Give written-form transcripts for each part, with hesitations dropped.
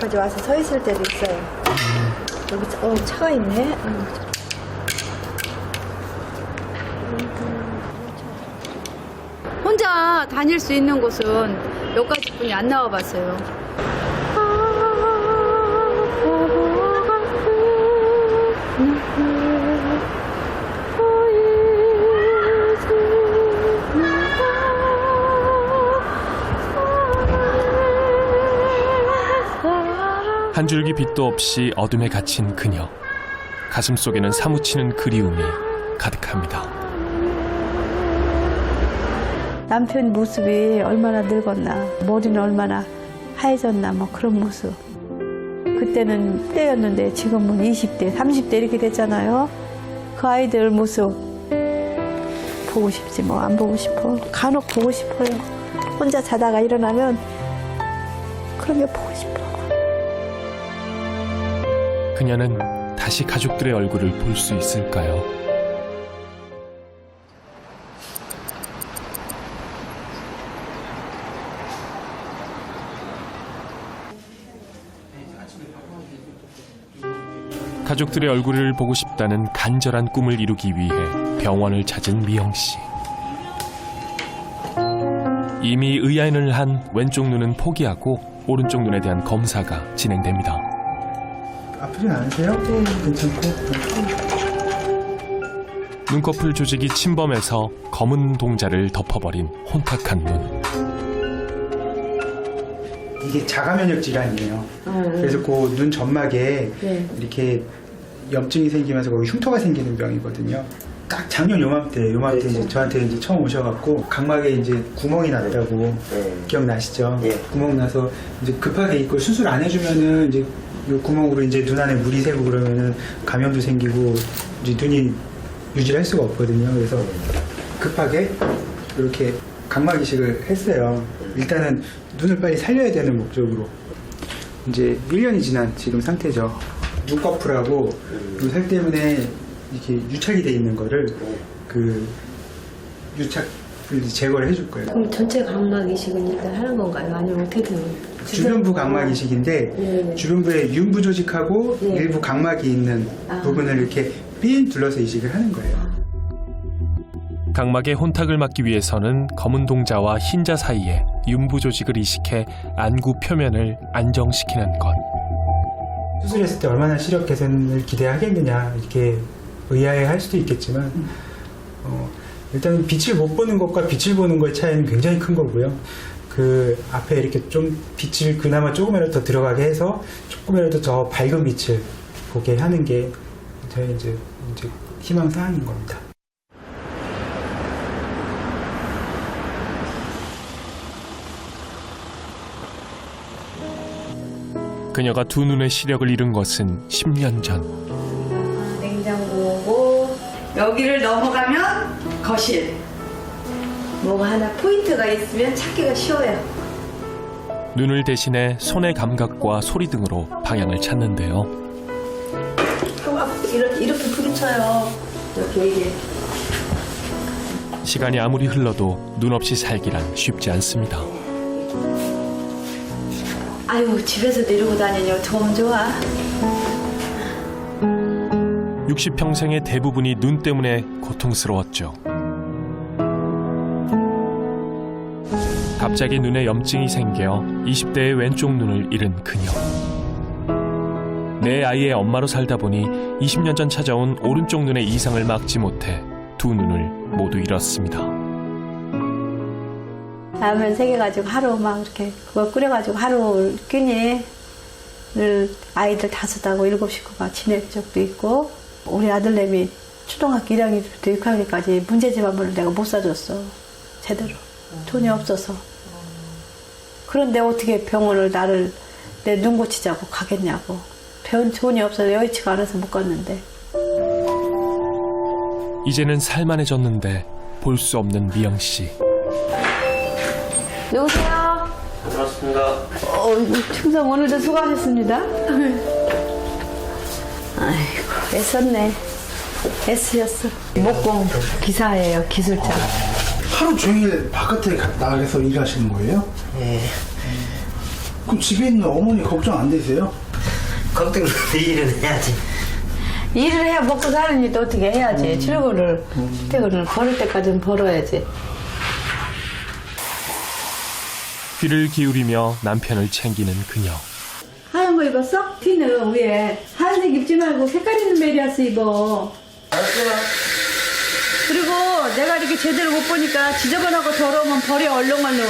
여기까지 와서 서 있을 때도 있어요. 여기 차가 있네. 혼자 다닐 수 있는 곳은 여기까지 분이 안 나와봤어요. 한 줄기 빛도 없이 어둠에 갇힌 그녀. 가슴 속에는 사무치는 그리움이 가득합니다. 남편 모습이 얼마나 늙었나, 머리는 얼마나 하얘졌나, 뭐 그런 모습. 그때는 때였는데 지금은 20대, 30대 이렇게 됐잖아요. 그 아이들 모습 보고 싶지 뭐 안 보고 싶어. 간혹 보고 싶어요. 혼자 자다가 일어나면 그런 게 보고 싶어. 그녀는 다시 가족들의 얼굴을 볼 수 있을까요? 가족들의 얼굴을 보고 싶다는 간절한 꿈을 이루기 위해 병원을 찾은 미영 씨. 이미 의안을 한 왼쪽 눈은 포기하고 오른쪽 눈에 대한 검사가 진행됩니다. 아프진 않으세요? 네. 괜찮고. 눈꺼풀 조직이 침범해서 검은 동자를 덮어버린 혼탁한 눈. 이게 자가 면역 질환이에요. 그래서 그 눈 점막에 이렇게 염증이 생기면서 거기 흉터가 생기는 병이거든요. 딱 작년 요맘때 이제 저한테 이제 처음 오셔갖고 각막에 이제 구멍이 났다고 기억나시죠? 구멍 나서 이제 급하게 이걸 수술 안 해주면은 이제 이 구멍으로 이제 눈 안에 물이 새고 그러면은 감염도 생기고 이제 눈이 유지할 수가 없거든요. 그래서 급하게 이렇게 각막 이식을 했어요. 일단은 눈을 빨리 살려야 되는 목적으로. 이제 1년이 지난 지금 상태죠. 눈꺼풀하고 눈살 때문에 이렇게 유착이 돼 있는 거를 그 유착을 제거를 해줄 거예요. 그럼 전체 각막 이식은 일단 하는 건가요? 아니면 어떻게 되는 거예요? 주변부 각막 이식인데 주변부에 윤부 조직하고 일부 각막이 있는 부분을 이렇게 삥 둘러서 이식을 하는 거예요. 각막의 혼탁을 막기 위해서는 검은 동자와 흰자 사이에 윤부 조직을 이식해 안구 표면을 안정시키는 것. 수술했을 때 얼마나 시력 개선을 기대하겠느냐 이렇게 의아해할 수도 있겠지만 일단 빛을 못 보는 것과 빛을 보는 것의 차이는 굉장히 큰 거고요. 그 앞에 이렇게 좀 빛을 그나마 조금이라도 더 들어가게 해서 조금이라도 더 밝은 빛을 보게 하는 게 저희 이제 희망 사항인 겁니다. 그녀가 두 눈의 시력을 잃은 것은 10년 전. 냉장고고 여기를 넘어가면 거실. 뭐가 하나 포인트가 있으면 찾기가 쉬워요. 눈을 대신해 손의 감각과 소리 등으로 방향을 찾는데요. 이렇게 부딪혀요. 이렇게. 시간이 아무리 흘러도 눈 없이 살기란 쉽지 않습니다. 아유, 집에서도 이러고 다니냐. 좀 좋아. 60평생의 대부분이 눈 때문에 고통스러웠죠. 갑자기 눈에 염증이 생겨 20대의 왼쪽 눈을 잃은 그녀. 내 아이의 엄마로 살다 보니 20년 전 찾아온 오른쪽 눈의 이상을 막지 못해 두 눈을 모두 잃었습니다. 라면 새겨가지고 하루 막 이렇게 그거 끓여가지고 하루 끼니 늘 아이들 5하고 7 식구가 지낼 적도 있고 우리 아들내미 초등학교 1학년부터 6학년까지 문제집안물을 내가 못 사줬어. 제대로. 돈이 없어서. 그런데 어떻게 병원을 나를 내 눈 고치자고 가겠냐고. 돈이 없어서 여의치가 않아서 못 갔는데. 이제는 살만해졌는데 볼 수 없는 미영 씨. 여보세요? 반갑습니다. 충성 오늘도 수고하셨습니다. 아이고, 애썼네. 애쓰셨어. 목공 기사예요, 기술자. 하루 종일 바깥에 나가서 일하시는 거예요? 예. 그 집에 있는 어머니 걱정 안 되세요? 걱정 일은 해야지. 일을 해야 먹고 사는 일도 어떻게 해야지. 출근을, 퇴근을 벌을 때까지는 벌어야지. 귀를 기울이며 남편을 챙기는 그녀. 하얀 거 입었어? 티는 위에 하얀색 입지 말고 색깔 있는 메리아스 입어. 그리고 내가 이렇게 제대로 못 보니까 지저분하고 더러우면 버려 얼렁얼렁.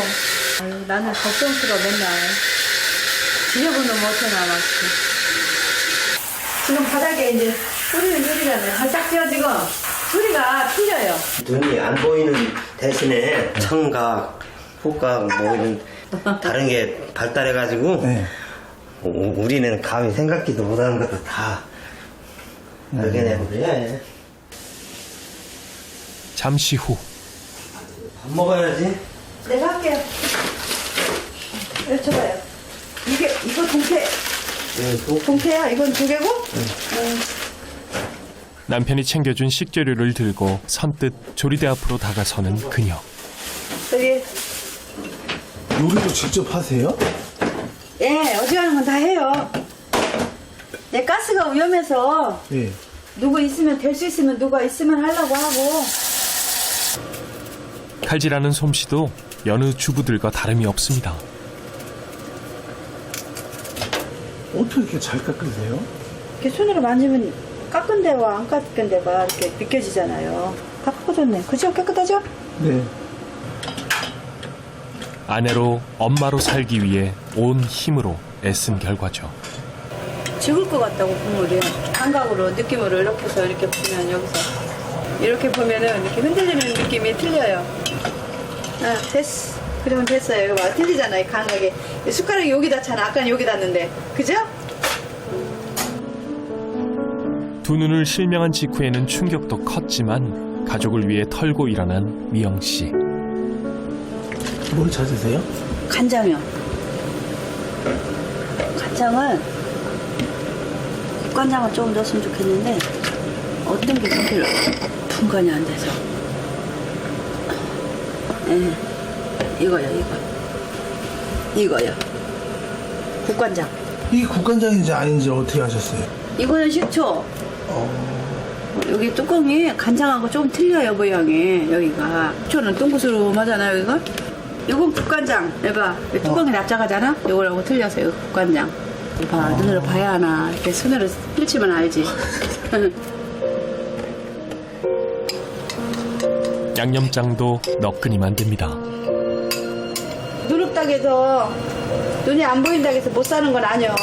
아유, 나는 걱정스러워 맨날. 지저분은 못해나 맛있어. 지금 바닥에 이제 뿌리는 소리잖아요. 발딱 찌어 지금. 소리가 틀려요. 눈이 안 보이는 대신에 청각, 후각 뭐 이런 다른 게 발달해가지고 네. 우리는 감히 생각지도 못하는 것도 다 발견해고 그래. 잠시 후 밥 먹어야지. 내가 할게요. 여기 줘봐요. 이거 동태. 동태야? 이건 두 개고? 남편이 챙겨준 식재료를 들고 선뜻 조리대 앞으로 다가서는 그녀. 여기. 요리도 직접 하세요? 예, 어지간한 건 다 해요. 내 가스가 위험해서 예. 누구 있으면 될 수 있으면 누가 있으면 하려고 하고. 칼질하는 솜씨도 여느 주부들과 다름이 없습니다. 어떻게 이렇게 잘 깎으세요? 이렇게 손으로 만지면 깎은 데와 안 깎은 데가 이렇게 느껴지잖아요. 다 깎아줬네. 그죠? 깨끗하죠? 네. 아내로 엄마로 살기 위해 온 힘으로 애쓴 결과죠. 죽을 것 같다고 국물이. 감각으로 느낌으로 이렇게 해서 이렇게 보면 여기서 이렇게 보면은 이렇게 흔들리는 느낌이 틀려요. 아, 됐어. 그러면 됐어요. 이거 봐. 틀리잖아요. 감각이. 숟가락이 여기 닿잖아. 아까는 여기 닿는데. 그죠? 두 눈을 실명한 직후에는 충격도 컸지만 가족을 위해 털고 일어난 미영 씨. 뭘 찾으세요? 간장이요. 간장은 국간장을 조금 넣었으면 좋겠는데 어떤 게 그렇게 분간이 안 돼서. 예, 이거요. 이거요. 국간장. 이게 국간장인지 아닌지 어떻게 아셨어요? 이거는 식초. 여기 뚜껑이 간장하고 좀 틀려요, 모양이. 여기가. 식초는 동그스름하잖아요, 여기가. 이건 국간장. 여봐. 뚜껑이 납작하잖아? 이거라고 틀려서 이거 국간장. 봐, 눈으로 봐야 하나. 이렇게 손으로 펼치면 알지. 양념장도 너끈히 만듭니다. 눈 없다고 해서 눈이 안 보인다고 해서 못 사는 건 아니야.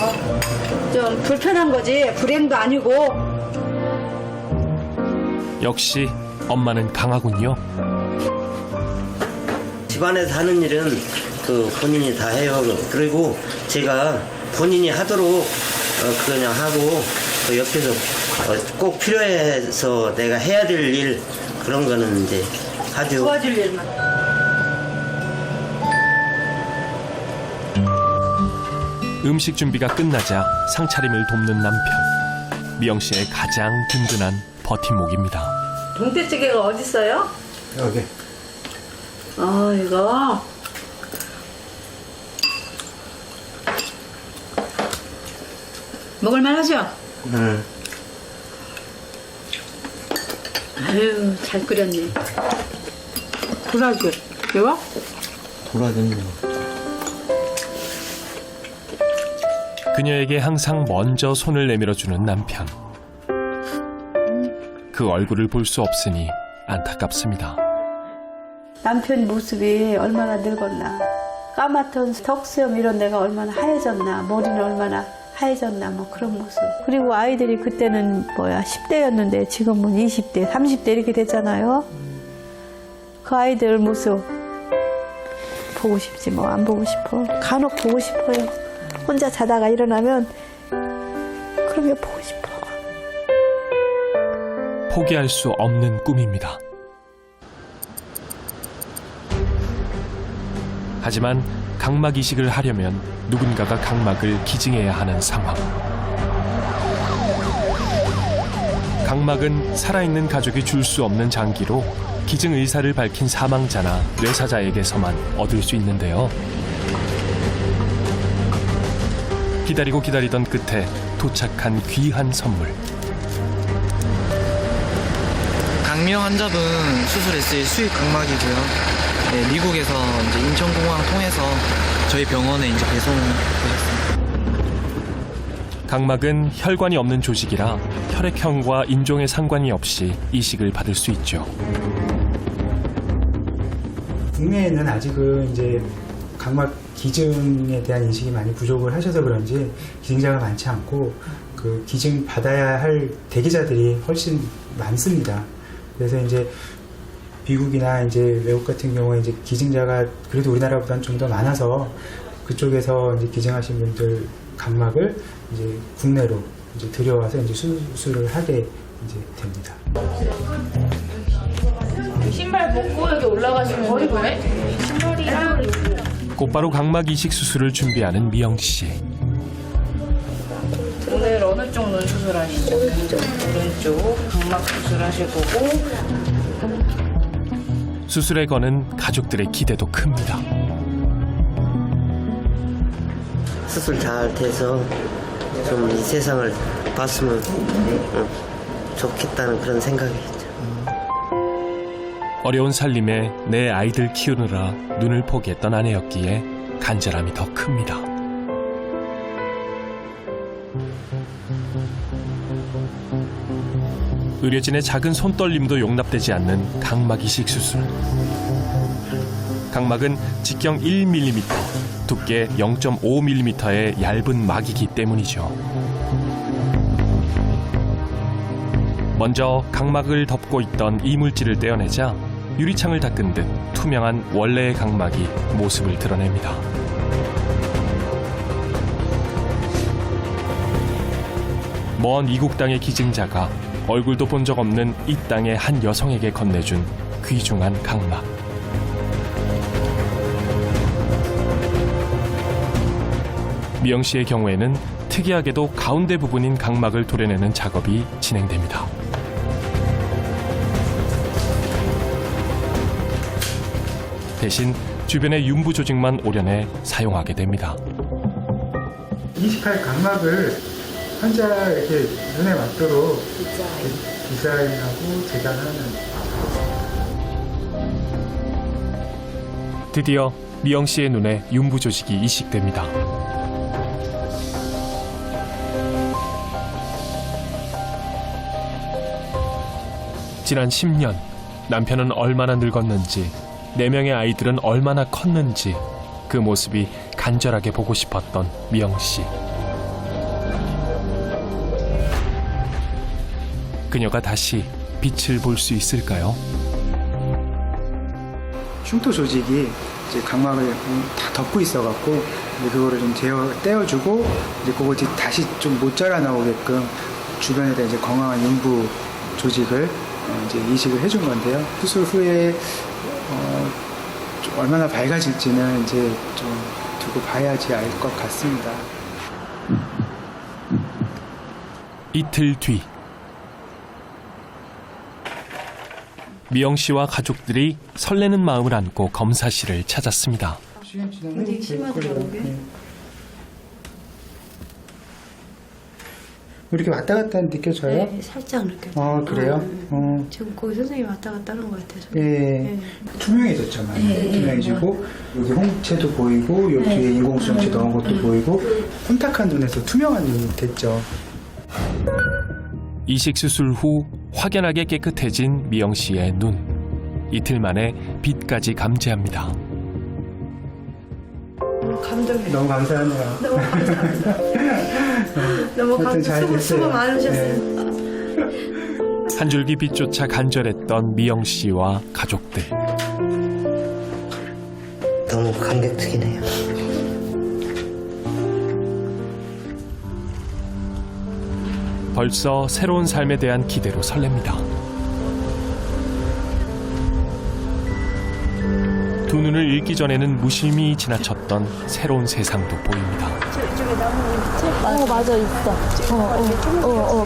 좀 불편한 거지. 불행도 아니고. 역시 엄마는 강하군요. 집안에서 하는 일은 그 본인이 다 해요. 그리고 제가 본인이 하도록 그냥 하고 그 옆에서 꼭 필요해서 내가 해야 될 일 그런 거는 이제 하죠. 도와줄 일만. 음식 준비가 끝나자 상차림을 돕는 남편. 미영 씨의 가장 든든한 버팀목입니다. 동태찌개가 어디 있어요? 여기. 이거. 먹을만 하죠? 아유, 잘 끓였네. 도라지. 이거? 돌아다니는 그녀에게 항상 먼저 손을 내밀어주는 남편. 그 얼굴을 볼 수 없으니 안타깝습니다. 남편 모습이 얼마나 늙었나. 까맣던 턱수염 이런 데가 얼마나 하얘졌나. 머리는 얼마나 하얘졌나. 뭐 그런 모습. 그리고 아이들이 그때는 10대였는데 지금은 20대, 30대 이렇게 됐잖아요. 그 아이들 모습 보고 싶지 뭐 안 보고 싶어. 간혹 보고 싶어요. 혼자 자다가 일어나면 그런 게 보고 싶어. 포기할 수 없는 꿈입니다. 하지만 각막 이식을 하려면 누군가가 각막을 기증해야 하는 상황. 각막은 살아있는 가족이 줄 수 없는 장기로 기증 의사를 밝힌 사망자나 뇌사자에게서만 얻을 수 있는데요. 기다리고 기다리던 끝에 도착한 귀한 선물. 강미영 환자분 수술했을 수입 각막이고요. 네, 미국에서 이제 인천공항 통해서 저희 병원에 이제 배송되셨습니다. 각막은 혈관이 없는 조직이라 혈액형과 인종에 상관이 없이 이식을 받을 수 있죠. 국내에는 아직은 이제 각막 기증에 대한 인식이 많이 부족을 하셔서 그런지 기증자가 많지 않고 그 기증 받아야 할 대기자들이 훨씬 많습니다. 그래서 이제 미국이나 이제 외국 같은 경우에 이제 기증자가 그래도 우리나라보다는 좀 더 많아서 그쪽에서 이제 기증하신 분들 각막을 이제 국내로 이제 들여와서 이제 수술을 하게 이제 됩니다. 신발 벗고 여기 올라가시면 머리 보네? 신발이랑 곧바로 각막 이식 수술을 준비하는 미영 씨. 오늘 어느 쪽 눈 수술하시죠? 오른쪽 각막 수술하실 거고 수술에 거는 가족들의 기대도 큽니다. 수술 잘 돼서 좀 이 세상을 봤으면 좋겠다는 그런 생각이 있죠. 어려운 살림에 내 아이들 키우느라 눈을 포기했던 아내였기에 간절함이 더 큽니다. 의료진의 작은 손떨림도 용납되지 않는 각막 이식 수술. 각막은 직경 1mm, 두께 0.5mm의 얇은 막이기 때문이죠. 먼저 각막을 덮고 있던 이물질을 떼어내자 유리창을 닦은 듯 투명한 원래의 각막이 모습을 드러냅니다. 먼 이국 땅의 기증자가 얼굴도 본 적 없는 이 땅의 한 여성에게 건네준 귀중한 각막. 미영 씨의 경우에는 특이하게도 가운데 부분인 각막을 도려내는 작업이 진행됩니다. 대신 주변의 윤부 조직만 오려내 사용하게 됩니다. 이식할 각막을 환자 이렇게 눈에 맞도록 디자인하고 제작하는. 드디어 미영 씨의 눈에 윤부 조직이 이식됩니다. 지난 10년 남편은 얼마나 늙었는지 4명의 아이들은 얼마나 컸는지 그 모습이 간절하게 보고 싶었던 미영 씨. 그녀가 다시 빛을 볼 수 있을까요? 흉터 조직이 이제 각막을 다 덮고 있어갖고 이제 그거를 좀 떼어주고 이제 그거 다시 좀 못 자라 나오게끔 주변에다 이제 건강한 윤부 조직을 이제 이식을 해준 건데요. 수술 후에 좀 얼마나 밝아질지는 이제 좀 두고 봐야지 알 것 같습니다. 이틀 뒤 미영 씨와 가족들이 설레는 마음을 안고 검사실을 찾았습니다. 어디 심하더라고요. 이렇게 왔다 갔다 느껴져요? 네, 살짝 느껴져요. 아, 그래요? 지금 거기 선생님이 왔다 갔다 하는 것 같아서. 예. 네. 투명해졌죠, 많이. 투명해지고, 여기 홍채도 보이고, 여기 뒤에 인공수정체 넣은 것도 보이고, 혼탁한 눈에서 투명한 눈이 됐죠. 이식 수술 후 확연하게 깨끗해진 미영 씨의 눈. 이틀 만에 빛까지 감지합니다. 감동이에요. 너무 감사하네요. 너무 감사합니다. 너무 하여튼 잘 감사해요. 수고 됐어요. 많으셨어요. 한 줄기 빛조차 간절했던 미영 씨와 가족들. 너무 감격적이네요. 벌써 새로운 삶에 대한 기대로 설렙니다. 두 눈을 읽기 전에는 무심히 지나쳤던 새로운 세상도 보입니다. 맞아 있어.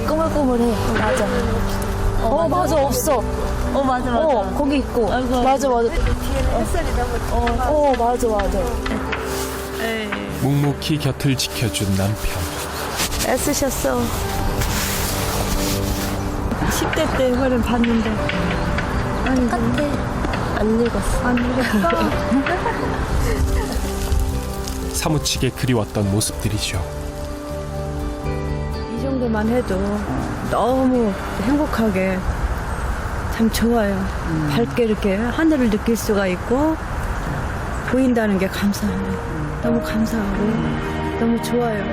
꾸물꾸물해. 맞아. 맞아 없어. 맞아. 거기 있고. 맞아. 뒤에 햇살이 너무. 맞아. 묵묵히 곁을 지켜준 남편. 애쓰셨어. 10대 때 그걸 봤는데. 똑같아. 안 늙었어. 안 늙었어. 사무치게 그리웠던 모습들이죠. 이 정도만 해도 너무 행복하게 참 좋아요. 밝게 이렇게 하늘을 느낄 수가 있고 보인다는 게 감사해요. 너무 감사하고 너무 좋아요.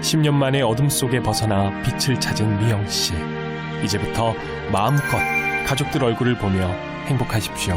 10년 만에 어둠 속에 벗어나 빛을 찾은 미영 씨. 이제부터 마음껏 가족들 얼굴을 보며 행복하십시오.